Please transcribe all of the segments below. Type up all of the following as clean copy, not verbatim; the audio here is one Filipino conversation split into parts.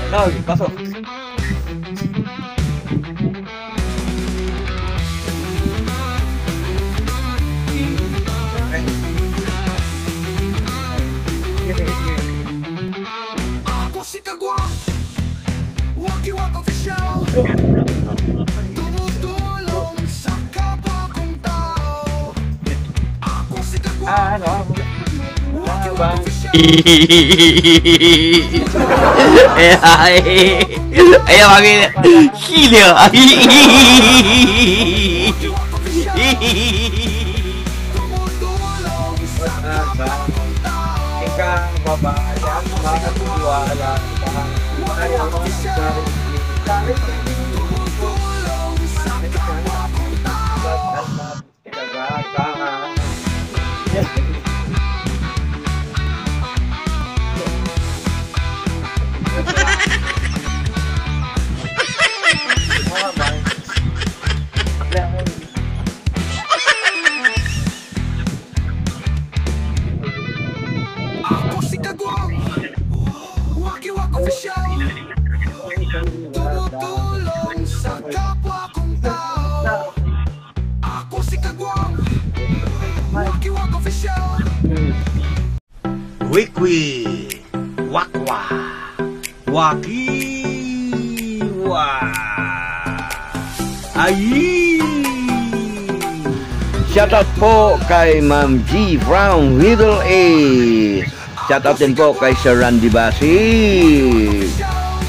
No, pasok. Ako si Kagwang, Waki-Wak Official. Tumutulong sa kapwa kong tao. Ako si Kagwang, Waki-Wak Official. Ayo panggil gila. Waki-Wak Official. Tumutulong sa kapwa kong tao. Ikaw babayang magtiwala ka. Waki-Wak Official. Tumutulong sa kapwa kong tao. Ako si Kagwang, Waki-Wak Official. Tumutulong sa kapwa kong tao. Ako si Kagwang, Waki-Wak Official. Wikwi, wakwa, wakiwa, ayi. Shoutout po kay Ma'am G from Middle East. Shoutout din po kay Sir Randy Basig.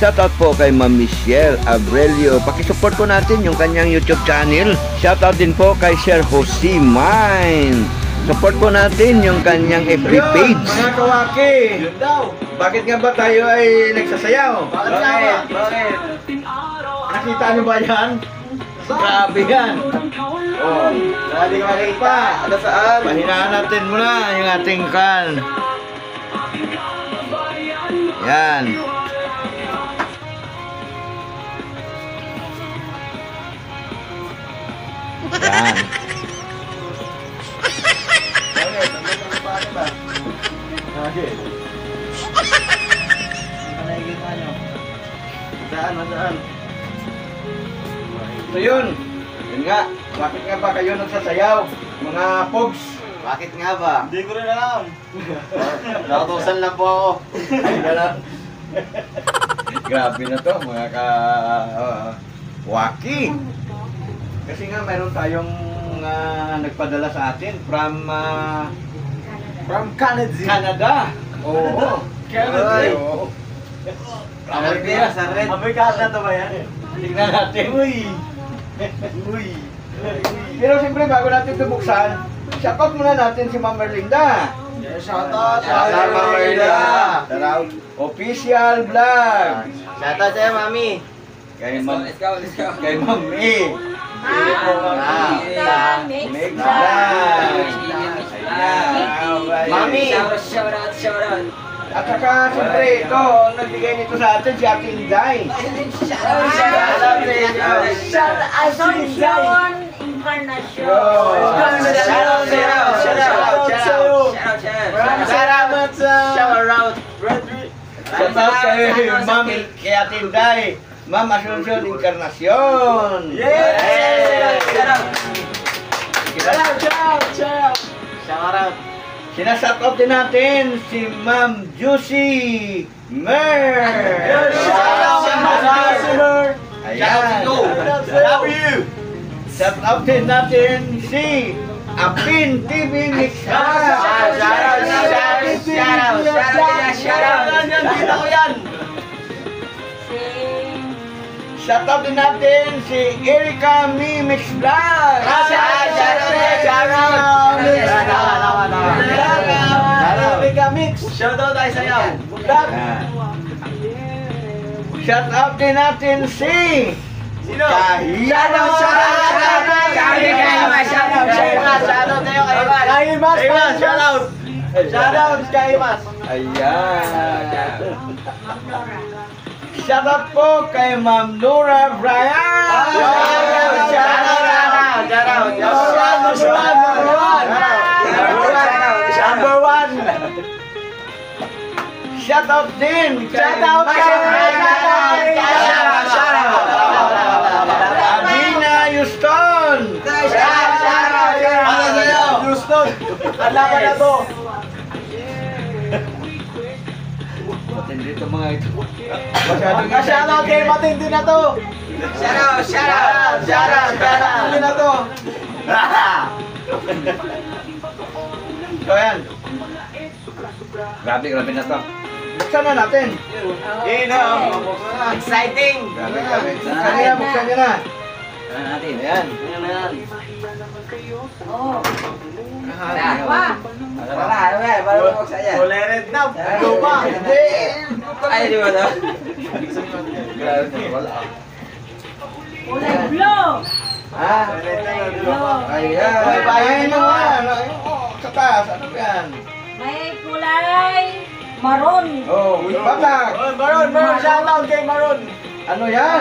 Shoutout po kay Ma'am Michelle Abrelio. Pakisupport po natin yung kanyang YouTube channel. Shoutout din po kay Sir Jose Mine. Support po natin yung kanyang FB page. Mga kawaki, yun daw. Bakit nga ba tayo ay nagsasayaw? Bakit? Nakita nyo ba yan? Grabe yan. Oh, hindi ka makita. Ano saan? Pahinaan natin muna yung ating kan. Yan. Yan. Saan? So yun nga, bakit nga ba kayo nagsasayaw? Mga pogs. Bakit nga ba? Hindi ko rin alam. Nakatusan lang po ako. Ay, gano'n. Grabe na to, mga waki. Kasi nga mayroon tayong nagpadala sa atin from Canada. Oo. Canada. Oo. Amerika, sa red. Amerikano na to ba yan? Tingnan natin. Uy. Pero siyempre bago natin ito buksan, shoutout muna natin si Ma'am Merlinda. Shoutout, Ma'am Merlinda. Official vlog. Shoutout sa'yo, mami. Kay Ma'am. Let's go. Kay Ma'am E. Meg vlog. Mami. Shout out. At saka siyempre ito, ang nagbigay nito sa atin si Ate Inday. Asuncion Encarnacion. Salamat sa shoutout kay Ma'am kay Ate Inday. Ma'am Asuncion Encarnacion. Shoutout. Sinashoutout din natin si Ma'am Juicy Mer. Ayan. Shoutout din natin si Apin TV Mixer. Shoutout din natin si Erika Mi Mix Vlog. Shoutout tayo sa'yo. Shoutout din natin si Sino? Shoutout kay Mas. Ayan. Shoutout po kay Ma'am Nora Brian. Shout out din! Shout out! Abina Houston! Para sa'yo! Houston! Ang laban na to! Matindi ito mga ito. Shout out kay matindi na to! Shout out! Matindi na to! So yan, Grabe na to. buksan na natin. Exciting! Grabe. Buksan nyo na. natin. Ayan. Tolerant na! Lupa! Hindi. Ay, di ba to? Wala. Kulay blue. Ha? Ayan. May bayan nyo nga. Sa taas, ano yan? May kulay maroon. Oh, batak. Maroon! Shout out kay Maroon! Ano yan?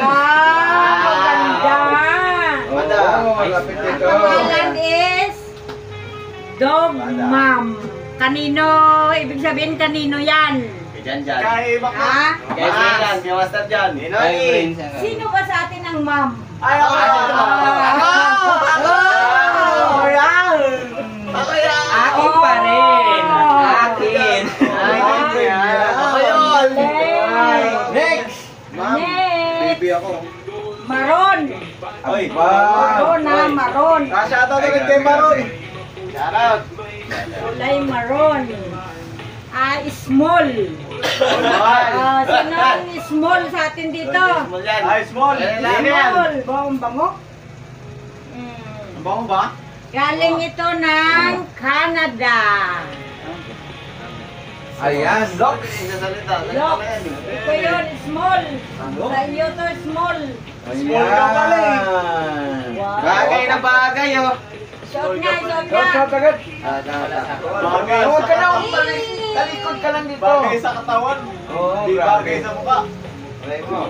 Maganda. Oh, malapit Ang dito. pangalan is Dog Mom. Kanino, ibig sabihin kanino yan? Kay Bakla! Ha? Kay Freelan! Kay Master John! Sino ba sa atin ang mom? Ay, ako! Ako yan! Ako yan! Akin pa rin. Akin. Ako yun! Next. Next. ako. Maroon. Oy! Maroon na, maroon. Shout out ulit kay Maroon! Shout out! Kulay maroon. Small. Sino ang small sa atin dito? Ay, small! Small. Bango. Ang bango ba? Galing ito ng Canada. Ayan, Lox. Look, ito yun, small. Sa iyo to, small. Small ka pala eh. Wow. Bagay na bagay oh. Shot nga, shot Lox, nga. shot agad. Bagay Huwag ka sa na, katawan. talikod ka lang dito. Bagay sa katawan. Oo, Di grabe. bagay sa mukha. Try mo.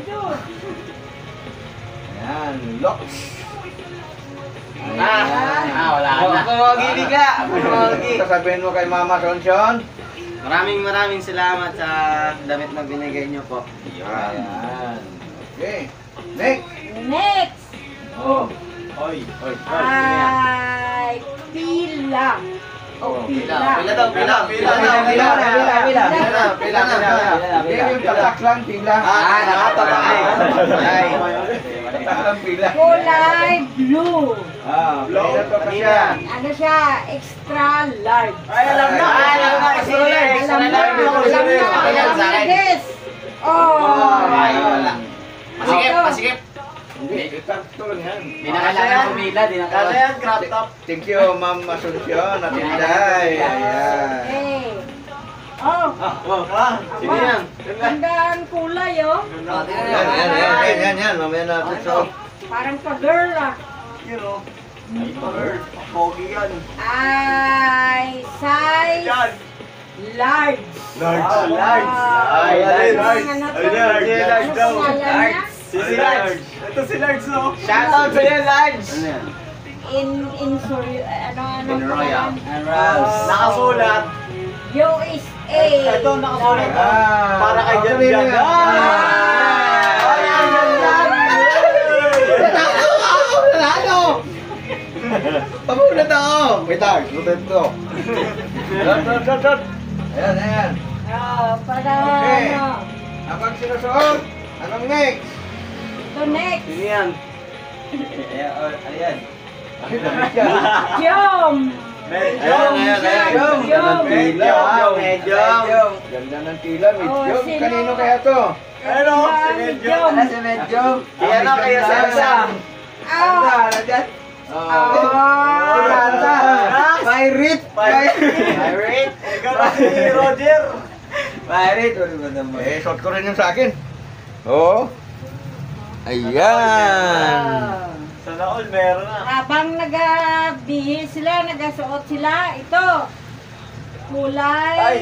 Ayan, Lox. Wala na. Pumawagi ka. Sasabihin mo kay Mama Sonson. Maraming salamat sa damit na binigay niyo po. Ayan. Okay. Next. Next. Oh. Oy. Ay, pila. Oh, pila. Pila daw. Hindi yung tatak lang, pila. Tatak lang pila. Kulay blue. Pila to pa siya. Ano siya? Extra large. Ay, alam na. Alam na. Yes. Oh. Pasikip. Hindi, ito lang yan. Di na kailangan pumila, Kaya yan, crop top. Thank you, Ma'am Asuncion at Inday. Ayan. Okay. Oh, Sige yan. ganda ang kulay, oh. Yan. Mamaya natin so. Parang pa-girl, ah. Yun o. Pogi yan. Ay, size Yan. large. Large. Ay, large. Ano to? Ay, large daw. Ano pangalan niya? Si Large. Ito si Large, no? Shout out sa iyo, Large. In sorry, ano Royal. pangalan? Nakasulat. USA. Ito nakasulat. Ah, Para kay Jan okay, Jan. yan. Nanalo! Pamulat ako! Wait lang, sulit to. Shot. Ayan. Para Okay. ano? Habang sinusuot, anong next? Ito next. Sino yan? Ayan. Jom. Medium. Ganda ng tila, Oh, medium. sino? Kanino kaya to? Ano? Si Medium. Medium. Yan o, kaya sa Sam. Ah. Pirate! Pirate. Ikaw na si Roger. Eh, shot ko rin yung sa akin. Oo. Ayan. Sana all meron na. Habang nagabihis sila, nagasuot sila, ito. Kulay Ay.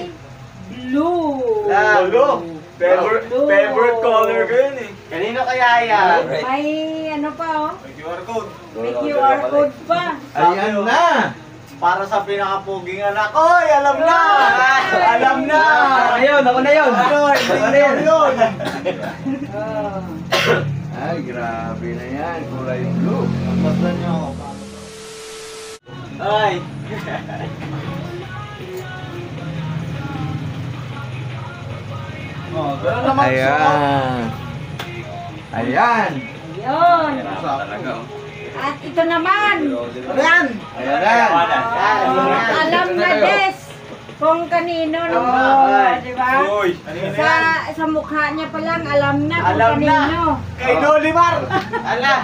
blue. Lolo. Favorite color ko yun eh. Kanino kaya yan? May ano pa, oh. May QR code. May QR code pa. Ayan na. Para sa pinakapuging anak. Oy, alam na! Alam na! Kayo. yun, ako na yun. Ano yun? Ay, grabe na yan. Kulay blue. Basta nyo ako. Ay. Oh, ganun naman. Ayan. Ayan. Ayun. Talaga. At ito naman. Ano yan? Ayan na. Alam na Des kung kanino no. Di ba? Uy, ano yan? Sa mukha niya pa lang alam na kung Alam na. kanino. Kay Dolimar! Ala!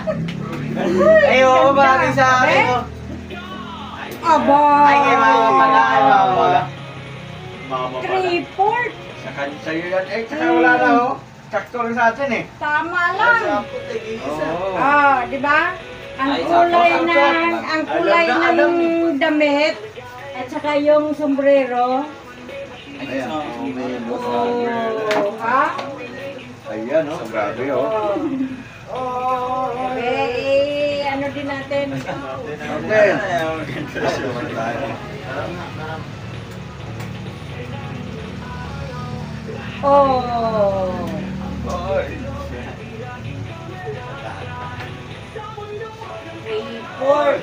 Ay, oo, bagay sa akin. oh. Aba. Ay, kay mama pala. Ay, mama pala. Mama pala. 3/4. Sa'yo yan. Eh, tsaka wala na oh. Sakto lang sa atin eh. Tama lang. Oo. Di ba? Ang Ay, kulay sakto, ng Alam na. damit at saka yung sombrero. Ayan. Oh, ha? Ayan oh. Grabe oh. Ano din natin? Okay. Oh. Report.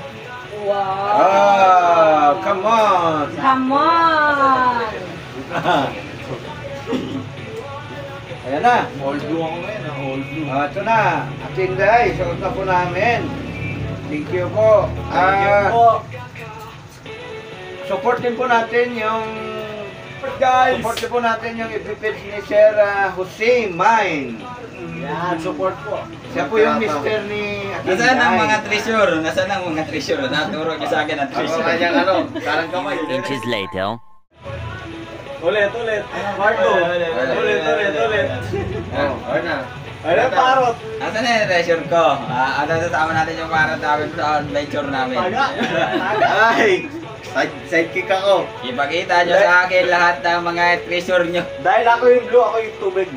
Wow. Ah, come on. Come on. Ayan na. Hold blue ako ngayon, hold blue. Ito na. Ating day. Suot na po namin. Thank you po. Support din po natin yung support din po natin yung ipipage ni Sir Jose Mine. Yan, support po. Siya po yung mister ni Ating Nasaan ang Day. mga treasure? Nasaan ang mga treasure? Naturo niyo sa akin ang Ako treasure. kanyang ano, parang kamay. Inches later. Ulit. Marco. Ulit. Oh, ayun na. Ano, parot? Nasaan na yung treasure ko? Ano kasama natin yung parang namin sa adventure namin. Taga. Ay, sidekick ako. Ipakita nyo sa akin lahat ng mga treasure nyo. Dahil ako yung blue, ako yung tubig.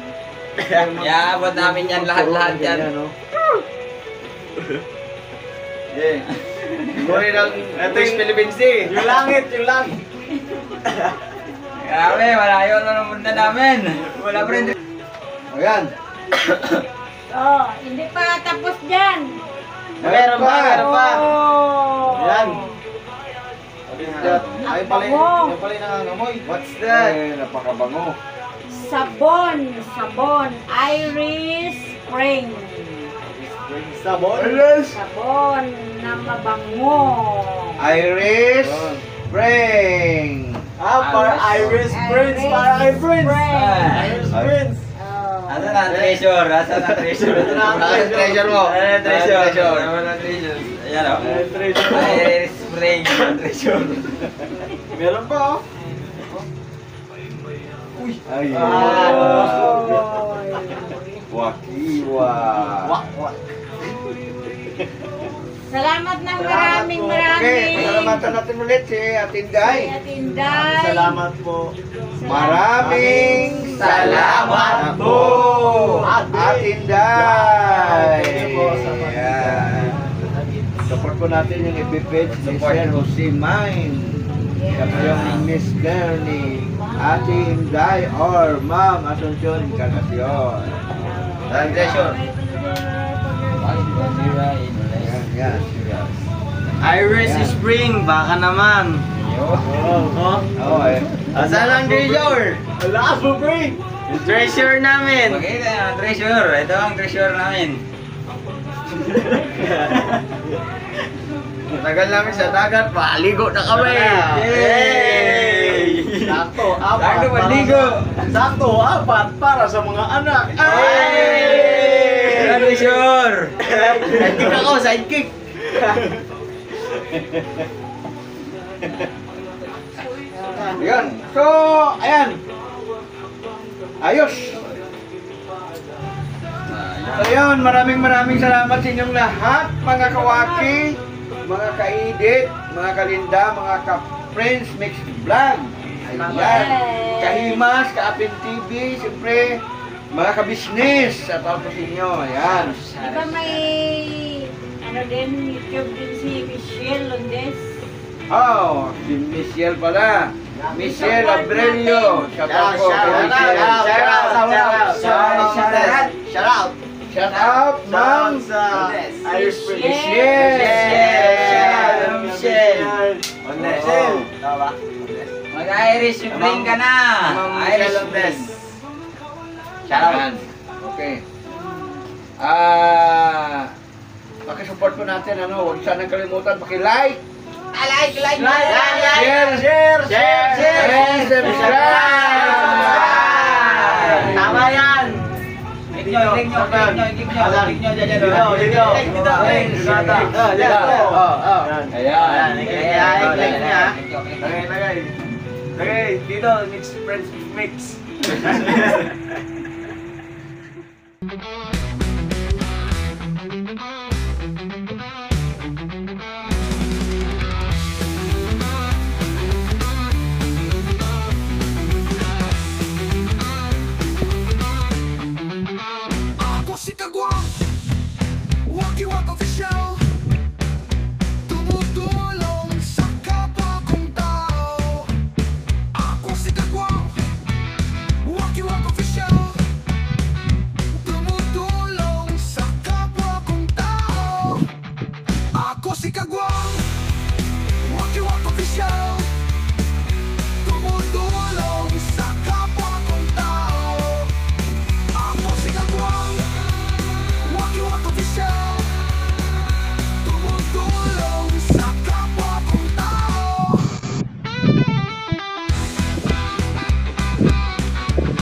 Iaabot namin yan lahat-lahat yan. Ganyan, no? Yeah. Guri ng Ito yung Philippines eh. Yung langit. Grabe, malayo na naman na namin. Wala pa rin. Ayan. Oh, hindi pa tapos dyan. Meron pa. Oh. Yan. Ay, pala Bango. yung nangangamoy. What's that? Ay, napakabango. Sabon. Iris Spring. Sabon. Sabon na mabango. Iris Spring. Para Iris Prince. Para kay Prince. Iris Prince. Oh. Asan ang treasure? Asan ang treasure? Ito na ang treasure mo. Ano ang treasure? Treasure. Ano ang treasure? Ayan o. Treasure. Ay, spring ang treasure. Meron pa, oh. Ay, Oh. wakiwa. Wak. Salamat ng Okay, maraming. pasalamatan natin ulit si Atinday. At Inday. Salamat po. Maraming salamat po, Atinday. Thank you po sa Ayan. Support po natin yung ipipage ni Sir Jose Mine. Siya po yung mister ni Ate Inday or Ma'am Asuncion Encarnacion. Ang treasure. Ayan, yan. Iris Spring, baka naman. Oo, eh. Asan ang treasure? Wala po, Spring. Yung treasure namin. Pakita nyo ang treasure. Ito ang treasure namin. Tagal namin sa dagat, paligo na kami. Yay! Sakto, apat. Sakto, maligo. Sakto, apat para sa mga anak. Ay! Ang treasure! Sidekick ako, sidekick. Yan. So, ayan. Ayos. So yun, maraming salamat sa inyong lahat, mga kawaki, mga kaedit, mga kalinda, mga ka-friends mix vlog. Ayan. Kahimas, ka-Apin TV, siyempre, mga ka-business, sa tapos inyo. Ayan. Di ba may ano din, YouTube din si Michelle Londes? Oh, si Michelle pala. Michelle Abrelio. Shout out po kay Michelle. Shout out. Shout out, ma'am. Irish Spring. Michelle. Mag-Irish Spring ka na. Irish Spring. Shout out. Yan. Okay. Pakisupport po natin, ano, huwag sanang kalimutan, paki-like, Like. share, and subscribe. Tama yan. Click nyo. Ayan. Lagay, dito, mix friends mix. Ako si Kagwang, Wakiwak Official, tumutulong sa kapwa kong tao. Ako si Kagwang, Wakiwak Official, tumutulong sa kapwa kong tao. Ako si Kagwang, Wakiwak Official.